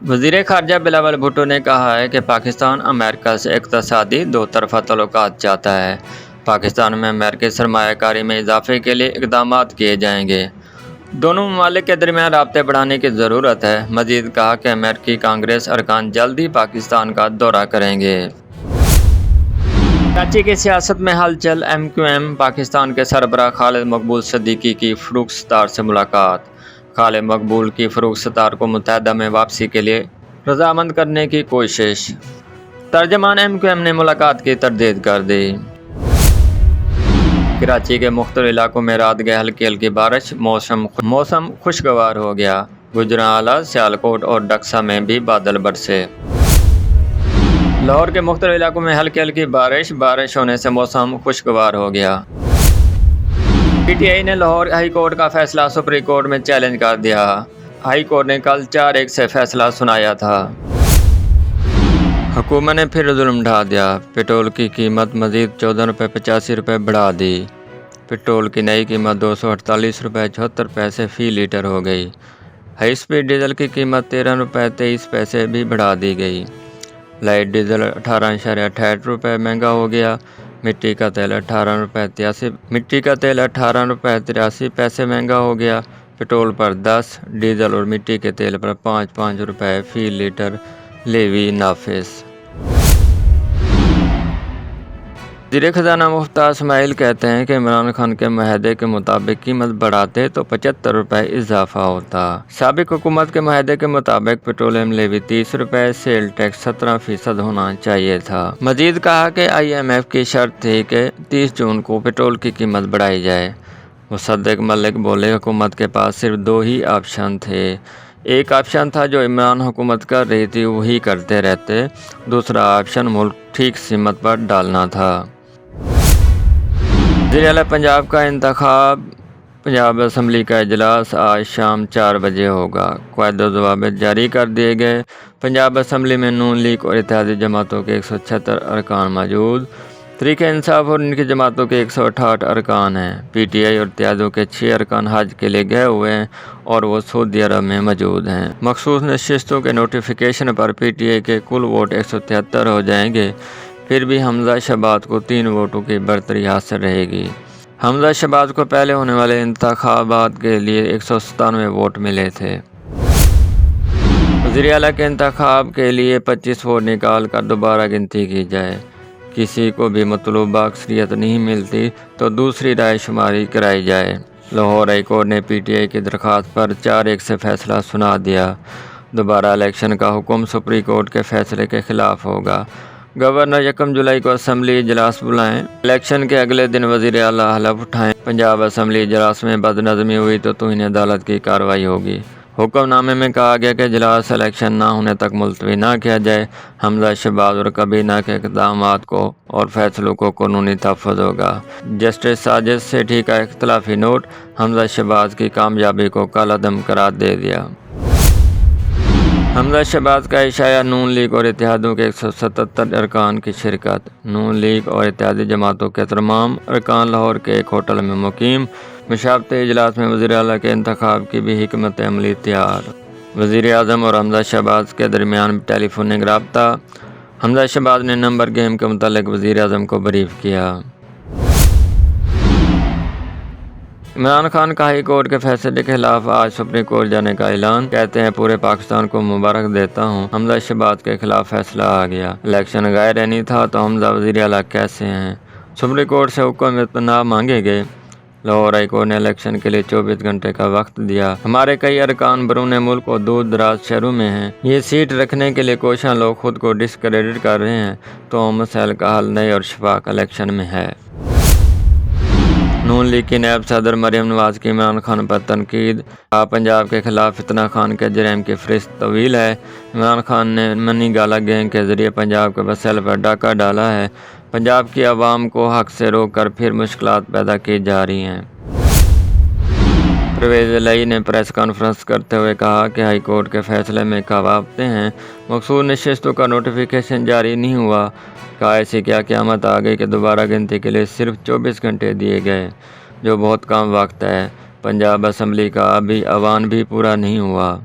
वज़ीर ख़ारजा बिलावल भुट्टो ने कहा है कि पाकिस्तान अमेरिका से इक़्तिसादी दो तरफ़ा तल्लुक़ात चाहता है। पाकिस्तान में अमेरिकी सरमायाकारी में इजाफ़े के लिए इक़दामात किए जाएंगे। दोनों ममालिक के दरमियान राब्ते बढ़ाने की ज़रूरत है। मज़ीद कहा कि अमेरिकी कांग्रेस अरकान जल्द ही पाकिस्तान का दौरा करेंगे। कराची की सियासत में हलचल। MQM पाकिस्तान के सरबराह खालिद मकबूल सिद्दीकी की फ़रूख सत्तार से मुलाकात। खालिद मकबूल की फ़रूख सत्तार को मुत्तहदा में वापसी के लिए रजामंद करने की कोशिश। तर्जमान MQM ने मुलाकात की तरदीद कर दी। कराची के मुख्तलिफ इलाकों में रात गए हल्की हल्की बारिश। मौसम खुशगवार हो गया। गुजरांवाला, सियालकोट और डक्सा में भी बादल बरसे। लाहौर के मुख्तलिफ इलाकों में हल्की हल्की बारिश होने से मौसम खुशगवार हो गया। PTI ने लाहौर हाई कोर्ट का फैसला सुप्रीम कोर्ट में चैलेंज कर दिया। हाई कोर्ट ने कल 4-1 से फैसला सुनाया था। हुकूमत ने फिर जुल्म ढा दिया। पेट्रोल की कीमत मज़ीद 14 रुपये 85 रुपये बढ़ा दी। पेट्रोल की नई कीमत 248 रुपये 74 पैसे फ़ी लीटर हो गई। हाई स्पीड डीजल की कीमत 13 रुपये 23 पैसे भी बढ़ा दी गई। लाइट डीजल 18.68 रुपये महंगा हो गया। मिट्टी का तेल 18 रुपये 83 पैसे महंगा हो गया। पेट्रोल पर 10, डीजल और मिट्टी के तेल पर 5-5 रुपये फ़ी लीटर लेवी नाफिज। वज़ीर ख़ज़ाना मुफ्तार इस्माइल कहते हैं कि इमरान खान के मुआहदे के मुताबिक कीमत बढ़ाते तो 75 रुपये इजाफा होता। साबिक हुकूमत के मुआहदे के मुताबिक पेट्रोलियम लेवी 30 रुपये, सेल टैक्स 17% होना चाहिए था। मज़ीद कहा कि IMF की शर्त थी कि 30 जून को पेट्रोल की कीमत बढ़ाई जाए। मुसद्दिक मलिक बोले, हुकूमत के पास सिर्फ 2 ही ऑप्शन थे। एक ऑप्शन था जो इमरान हुकूमत कर रही थी वही करते रहते। दूसरा ऑप्शन मुल्क ठीक कीमत पर डालना था। वज़ीर आला पंजाब का इंतखाब। पंजाब असम्बली का इजलास आज शाम 4 बजे होगा। क़वायदे ज़वाबित जारी कर दिए गए। पंजाब असम्बली में नून लीग और इत्तेहादी जमातों के 176 अरकान मौजूद। तहरीक इंसाफ और इनकी जमातों के 168 अरकान हैं। PTI और इत्तेहादियों के 6 अरकान हज के लिए गए हुए हैं और वो सऊदी अरब में मौजूद हैं। मखसूस नशिस्तों के नोटिफिकेशन पर PTI के कुल वोट 173 हो जाएंगे। फिर भी हमजा शहबाज को 3 वोटों की बरतरी हासिल रहेगी। हमजा शहबाज को पहले होने वाले इंतखाबात के लिए 197 वोट मिले थे। वज़ीर आला के इंतखाब के लिए 25 वोट निकाल कर दोबारा गिनती की जाए। किसी को भी मतलूबा अक्सरियत नहीं मिलती तो दूसरी राय शुमारी कराई जाए। लाहौर हाई कोर्ट ने PTI की दरख्वास्त पर 4-1 से फैसला सुना दिया। दोबारा इलेक्शन का हुक्म सुप्रीम कोर्ट के फैसले के खिलाफ होगा। गवर्नर 1 जुलाई को असम्बली इजलास बुलाएं। इलेक्शन के अगले दिन वज़ीर आला हलफ उठाएं। पंजाब असम्बली इजलास में बदनज़मी हुई तो तौहीन अदालत की कार्रवाई होगी। हुक्मनामे में कहा गया कि इजलास इलेक्शन ना होने तक मुलतवी ना किया जाए। हमजा शहबाज और कबीना के इक़दामात को और फैसलों को कानूनी तहफ़्फ़ुज़ होगा। जस्टिस साजिद सेठी का इख्तिलाफी नोट हमजा शहबाज की कामयाबी को कालादम करार दे दिया। हमजा शहबाज का इशाया। नून लीग और इत्तेहादियों के 177 अरकान की शिरकत। नून लीग और इत्तेहादी जमातों के तमाम अरकान लाहौर के एक होटल में मुकीम। मुशावरती इजलास में वज़ीर आला के इंतखाब की भी हिकमत अमली तैयार। वज़ीर आज़म और हमजा शहबाज के दरमियान टेलीफोनिक रब्ता। हमजा शहबाज ने नंबर गेम के मुतालिक वज़ीर आज़म को ब्रीफ किया। इमरान खान का हाई कोर्ट के फैसले के खिलाफ आज सुप्रीम कोर्ट जाने का ऐलान। कहते हैं, पूरे पाकिस्तान को मुबारक देता हूँ, हमजा शहबाज के खिलाफ फैसला आ गया। इलेक्शन गैर नहीं था तो हमजा वज़ीर आला कैसे हैं। सुप्रीम कोर्ट से हुक्म इत्मीनान मांगे गए। लाहौर हाई कोर्ट ने इलेक्शन के लिए 24 घंटे का वक्त दिया। हमारे कई अरकान बरूने मुल्क और दूर दराज शहरों में हैं। ये सीट रखने के लिए कोशिश लोग खुद को डिस्क्रेडिट कर रहे हैं तो मसैल का हल नए और शफाफ इलेक्शन में है। नून लीग की नायब सदर मरियम नवाज की इमरान खान पर तनकीद। पंजाब के खिलाफ फितना खान के जराइम की फहरिस्त तवील है। इमरान खान ने मनी गाला गैंग के जरिए पंजाब के मसैल पर डाका डाला है। पंजाब की आवाम को हक से रोक कर फिर मुश्किलात पैदा की जा रही हैं। परवेज़ इलाही ने प्रेस कॉन्फ्रेंस करते हुए कहा कि हाई कोर्ट के फैसले में कवायद हैं। मखसूस नशिस्तों का नोटिफिकेशन जारी नहीं हुआ। कहा ऐसी क्या क़यामत आ गई कि दोबारा गिनती के लिए सिर्फ 24 घंटे दिए गए, जो बहुत कम वक्त है। पंजाब असम्बली का अभी अवान भी पूरा नहीं हुआ।